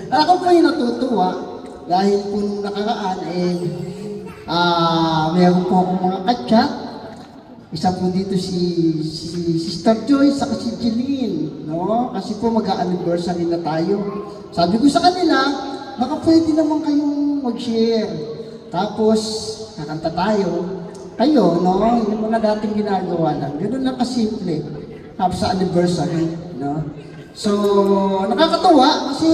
Ako po yung natutuwa dahil po nung nakaraan meron po akong mga katsak. Isa po dito si Sister Joy sa si Jeline, no? Kasi po mag-anniversary na tayo. Sabi ko sa kanila, baka pwede naman kayong mag-share. Tapos kakanta tayo. Kayo, no? Yung mga dating ginagawa lang. Ganun lang kasimple. Tapos sa anniversary, no? So, nakakatuwa kasi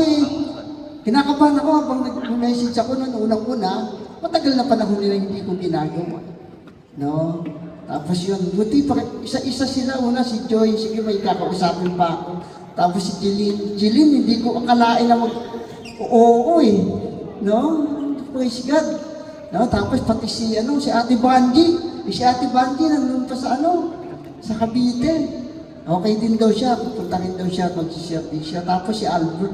kinakabahan ako habang nag-message ako noon unang-una, matagal na panahon nila hindi ko ginagawa. No? Tapos yun, buti pa, isa-isa sila. Una si Joy, sige may kakausapin pa ako. Tapos si Jeline, hindi ko akalain na oo eh. No? Praise God. No? Tapos pati si Ate Banji. Si Ate Banji nandun pa sa sa Cavite. Okay din daw siya, pupunta rin daw siya, mag-share din siya. Tapos si Albert,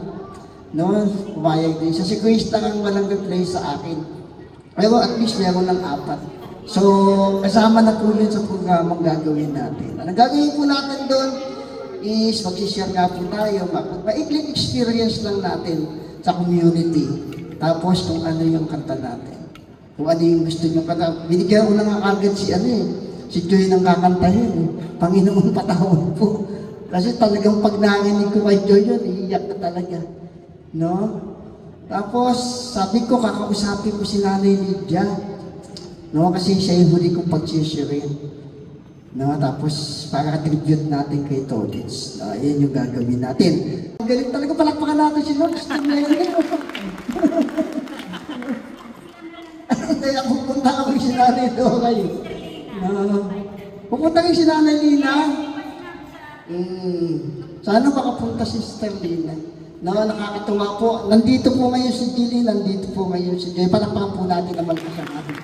no, pumayag din siya. Si Grace lang ang walang replay sa akin. Pero at least meron ng 4. So, kasama na po yun sa programang gagawin natin. Ang gagawin po natin doon is mag-share nga po tayo. Maikling experience lang natin sa community. Tapos kung ano yung kanta natin. Kung ano yung gusto nyo kanta. Binigyan ko na nga agad si Joy nang kakantahin. Panginoon patawad po. Kasi talagang pag narinig ko kay Joy yun, iiyak na talaga. No? Tapos, sabi ko, kakausapin ko si Nanay Lydia. No? Kasi siya yung huli kong pagsishirin. No? Tapos, para tribute natin kay Todits. No? Yan yung gagawin natin. Ang galing talaga, palakpakan natin si Lord. Kaya pupunta kami si Nanay Doray. Pupunta rin si Nanay Lina. Sana makapunta si Sister Lina. No, nakakatuwa po. Nandito po ngayon si Jilly, nandito po ngayon si Jay. Palakpakan po natin naman po sa ating